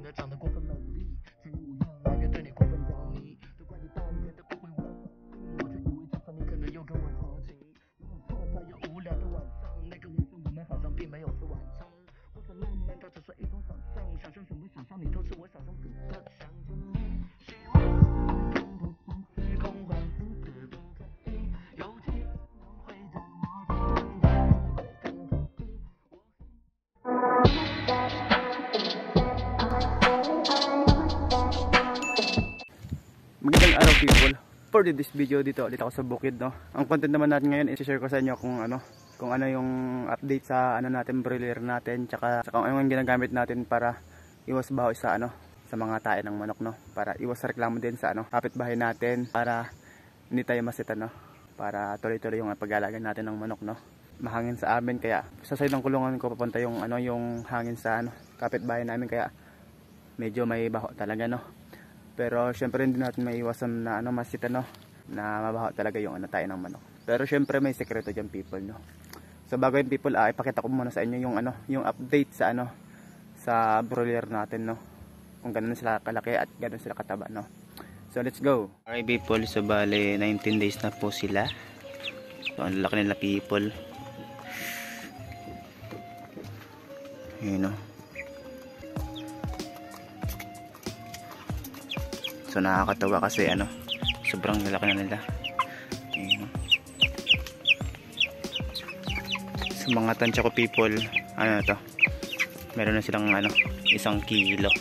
的长得过分美丽，其实无用，那个对你过分着迷，都怪你半天都不回我，我却以为这次你可能又跟我调情。错在有无聊的晚上，那个晚上我们好像并没有吃晚餐，或者浪漫它只是一种想象，想象什么想象你都是我想象中的想象。希望看不见虚空幻世界不可以，有几个人会在我身边看透底。Magandang araw people. For this video dito ulit ako sa bukid, no. Ang content naman natin ngayon i-share ko sa inyo kung ano yung update sa natin broiler natin, tsaka kung ano yung ginagamit natin para iwas baho sa sa mga tae ng manok, no. Para iwas reklamo din sa kapitbahay natin, para hindi tayo masita, no. Para tuloy-tuloy yung pag-aalaga natin ng manok, no. Mahangin sa amin, kaya sa side ng kulungan ko papunta yung yung hangin sa kapitbahay namin, kaya medyo may baho talaga, no. Pero syempre hindi natin maiwasan na masita, no, na mabaho talaga yung tayo ng manok. Pero syempre may sekreto diyan people, no. So bago yun people, ipakita ko muna sa inyo yung update sa sa broiler natin, no. Kung ganoon sila kalaki at ganoon sila kataba, no. So let's go. Okay people, so bale 19 days na po sila. So ang laki nila people. Ayun, no. So nakakatawa kasi sobrang lalaki na nila. Ayun. Sa mga tansya ko people, to, meron na silang 1 kilo.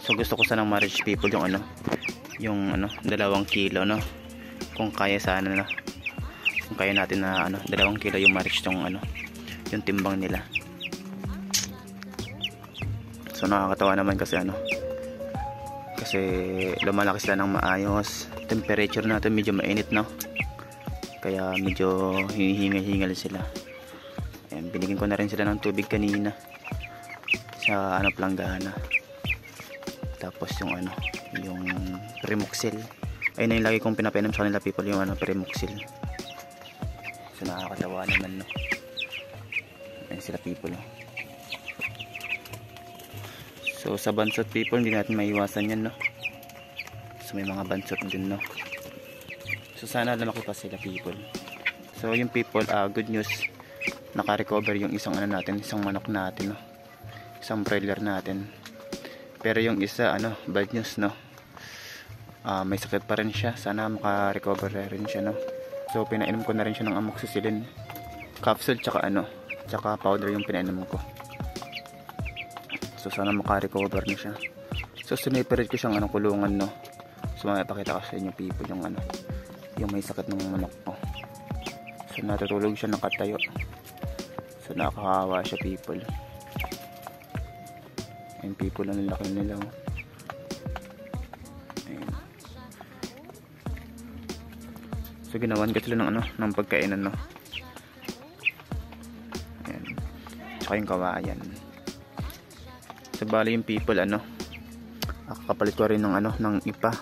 So gusto ko sanang ma-reach people yung 2 kilo, no. Kung kaya sana, no. Kung kaya natin na 2 kilo yung ma-reach yung timbang nila. So nakakatawa naman kasi kasi lumalaki sila ng maayos. Temperature natin medyo mainit, no. Kaya medyo hinihingal sila. Ayan, binigyan ko na rin sila ng tubig kanina sa planggana. Tapos yung yung Premoxil. Ayun na yung lagi kong pinapainom sa kanila people, yung Premoxil. So nakakatawa naman, no. Ayan sila people, no. So sa bansot people, hindi natin maiwasan yan, no. So may mga bansot din, no. So sana lumaki pa sila people. So yung people, good news, naka-recover yung isang natin, isang manok natin, no. Isang broiler natin. Pero yung isa bad news, no. May sakit pa rin siya. Sana maka-recover rin siya, no. So pinainom ko na rin siya ng amoxicillin capsule, tsaka powder yung pinainom ko. So sana maka-recover na siya. So siniperate ko siyang kulungan, no. So mapakita ko sa inyo people yung may sakit ng manok ko. So natutulog siya nakatayo. So nakakahawa siya people. Ayun people, ang laki nila, oh. Ayun. So ginawan ko sila ng pagkainan, no. Ayun. Tsaka yung kawayan. So bali yung people kakapalit ko rin ng ipa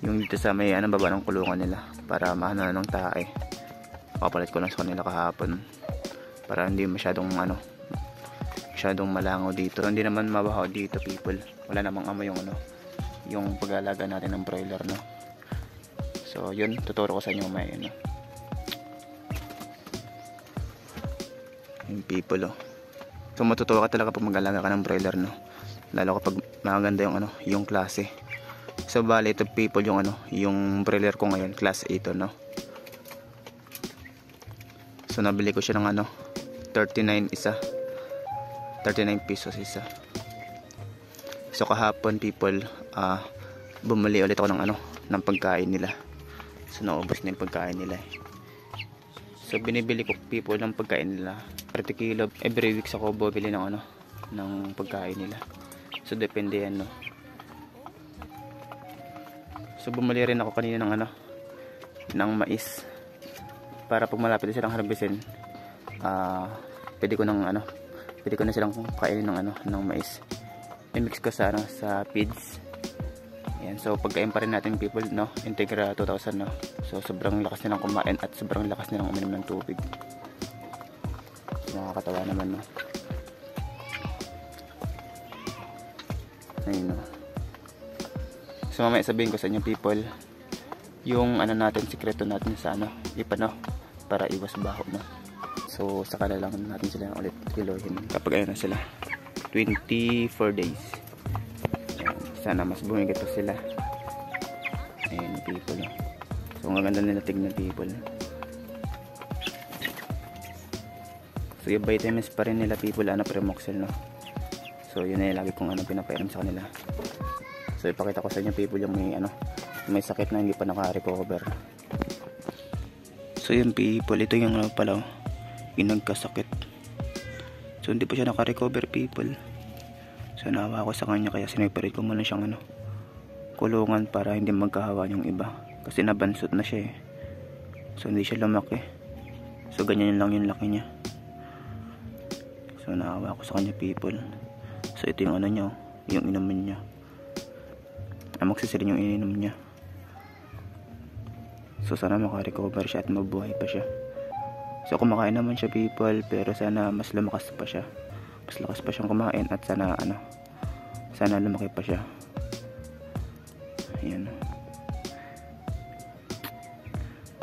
yung dito sa may baba ng kulungan nila, para mahana ng tae. Kakapalit ko lang sa kanila kahapon para hindi masyadong malangaw dito. Hindi naman mabaho dito people, wala namang amoy yung pag-aalaga natin ng broiler, no. So yun, tuturo ko sa inyo may yung people, oh. So matutuwa ka talaga pag mag-alaga ka ng broiler, no. Lalo kapag maganda yung klase. So bali ito people yung broiler ko ngayon, class 8, no. So nabili ko siya ng 39 isa. 39 pesos isa. So kahapon people, bumili ulit ako ng pagkain nila. So naubos na yung pagkain nila, eh. So binibili ko people ng pagkain nila 30 kilo every week. Ako bumili ng ng pagkain nila. So depende yan, no. So bumili rin ako kanina ng mais, para pag malapit na silang harbisin, pwede ko na silang kainin ng mais. I-mix ko sa feeds. Ayan, so pagkain pa rin natin people, no. Integra 2000, no. So sobrang lakas nilang kumain at sobrang lakas nilang uminom ng tubig. Nakakatawa naman, no? Ayun, no? So mamaya sabihin ko sa inyo people yung ano natin, sikreto natin sa ano, ipa, no? Para iwas baho, no? So saka na lang natin sila ulit kilohin kapag ayun na sila 24 days. Ayan. Sana mas bumigit pa sila. Ayun people, no? So ang ganda nila tignan people. So yung vitamins pa rin nila people, ano, Premoxil, no? So yun na yung lagi kong ano, pinapairam sa kanila. So ipakita ko sa inyo people yung may ano, may sakit na hindi pa naka-recover. So yun people, ito yung ano pala, yung nagkasakit. So hindi pa siya naka-recover people. So naawa ko sa kanya kaya siniparit ko muna siyang ano, kulungan para hindi magkahawa yung iba. Kasi nabansot na siya eh. So hindi siya lumaki. So ganyan lang yung laki niya. So naawa ko sa kanya people. So ito yung ano niya, yung inumin niya. Magsisirin yung ininom niya. So sana makarecover siya at mabuhay pa siya. So kumakain naman siya people, pero sana mas lumakas pa siya. Mas lakas pa siyang kumain at sana ano, sana lumaki pa siya. Ayan.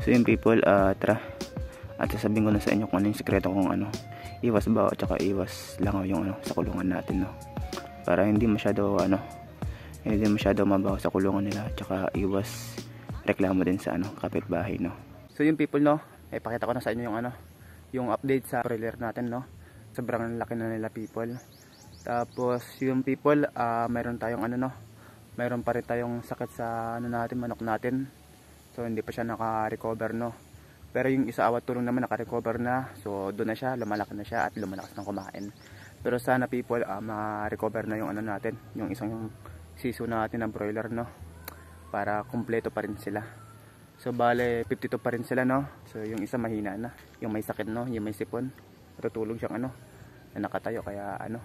So yun people, tara. At sasabihin ko na sa inyo kung ano yung sekreto kung ano, iwas baho at saka iwas langaw yung ano, sa kulungan natin, no? Para hindi masyado ano, hindi masyado mabaho sa kulungan nila at saka iwas reklamo din sa ano, kapitbahay, no? So yung people, no, ipakita ko na sa inyo yung ano, yung update sa broiler natin, no? Sobrang laki na nila people. Tapos yung people, mayroon tayong ano, no, mayroon pa rin tayong sakit sa ano natin, manok natin. So hindi pa siya naka-recover, no? Pero yung isa awat tulong naman naka-recover na. So doon na siya, lumalaki na siya at lumalakas ng kumain. Pero sana people, ma-recover na yung ano natin, yung isang siso natin ng broiler, no? Para kumpleto pa rin sila. So bale 52 pa rin sila, no? So yung isa mahina na, yung may sakit, no, yung may sipon, tutulog siyang ano, na nakatayo, kaya ano,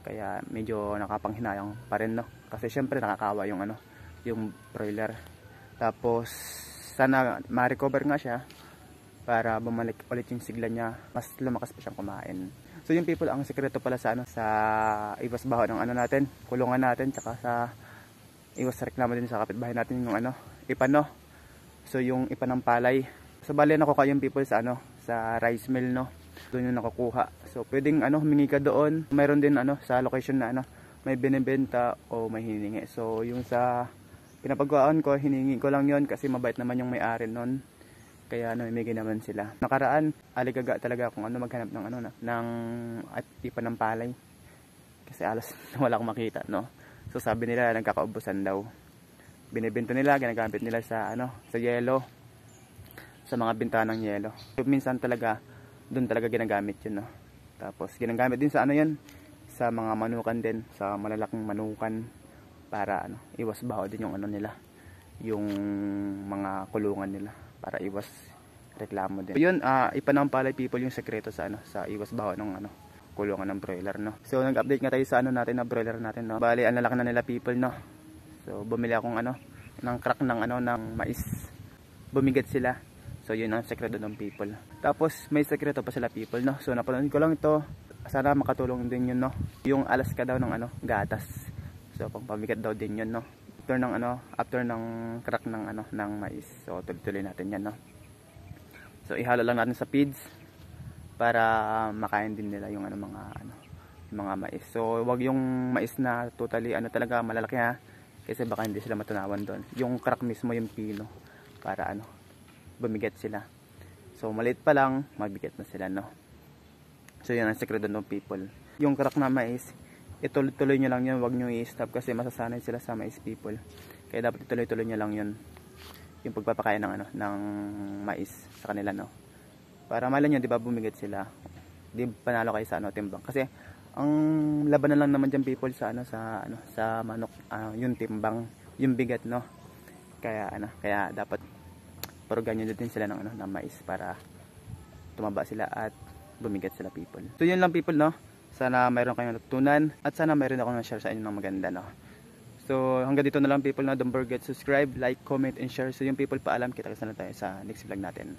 kaya medyo nakapanghinayang pa rin, no? Kasi syempre nakakawa yung ano, yung broiler. Tapos sana ma-recover nga siya para bumalik ulit yung sigla niya, mas lumakas pa siyang kumain. So yung people, ang sekreto pala sa ano, sa iwas baho ng ano natin, kulungan natin, tsaka sa iwas reklamo din sa kapitbahay natin, yung ano, ipa, no? So yung ipa ng palay. So bale nakukuha yung people sa ano, sa rice mill, no? Doon yung nakukuha. So pwedeng ano, humingi ka doon. Mayroon din ano sa location na ano, may binebenta o may hiningi. So yung sa pinapagawan ko, hiningi ko lang yon kasi mabait naman yung may-ari noon. Kaya namimigay naman sila. Nakaraan, aligaga talaga kung ano maghanap ng ano na, ng at ipa ng palay. Kasi alas wala akong makita, no? So sabi nila nagkakaubusan daw. Binebenta nila, ginagamit nila sa ano, sa yelo. Sa mga bintanang yelo. So, minsan talaga doon talaga ginagamit 'yun, no? Tapos ginagamit din sa ano 'yan, sa mga manukan din, sa malalaking manukan para ano, iwas baho din yung ano nila, yung mga kulungan nila, para iwas reklamo din. Yun, ipa ng palay people yung sekreto sa ano, sa iwas baho ng ano, kulungan ng broiler, no? So nag-update nga tayo sa ano natin na broiler natin, no? Bali ang lalaki na nila people, no? So bumili akong ano, ng crack ng ano, ng mais. Bumigat sila. So yun ang sekreto ng people. Tapos may sekreto pa sila people, no? So napanood ko lang ito. Sana makatulong din yun, no? Yung alas ka daw ng ano, gatas. So pangpabigat daw din yun, no? After ng ano, after ng crack ng ano, ng mais. So tuloy-tuloy natin yan, no? So ihalo lang natin sa feeds para makain din nila yung ano, mga mais. So wag yung mais na totally ano talaga malalaki, ha, kasi baka hindi sila matunawan doon. Yung crack mismo yung pino para ano, bumigat sila. So maliit pa lang, mabigat na sila, no? So yun ang sekreto ng people. Yung crack na mais, ituloy-tuloy nyo lang yun, wag nyo i-stop kasi masasanay sila sa mais people. Kaya dapat ituloy-tuloy nyo lang yun, yung pagpapakain ng ano, ng mais sa kanila, no? Para mala nyo, di ba, bumigat sila, di panalo kayo sa ano, timbang. Kasi ang laban na lang naman dyan people sa ano, sa manok, yung timbang, yung bigat, no? Kaya ano, kaya dapat parugan nyo din sila ng ano, ng mais para tumaba sila at bumigat sila people. So yun lang people, no? Sana mayroon kayong natutunan at sana mayroon ako na-share sa inyo ng maganda, no? So hanggang dito na lang people, no? Don't forget subscribe, like, comment, and share. So yung people, paalam, kita-kita na tayo sa next vlog natin.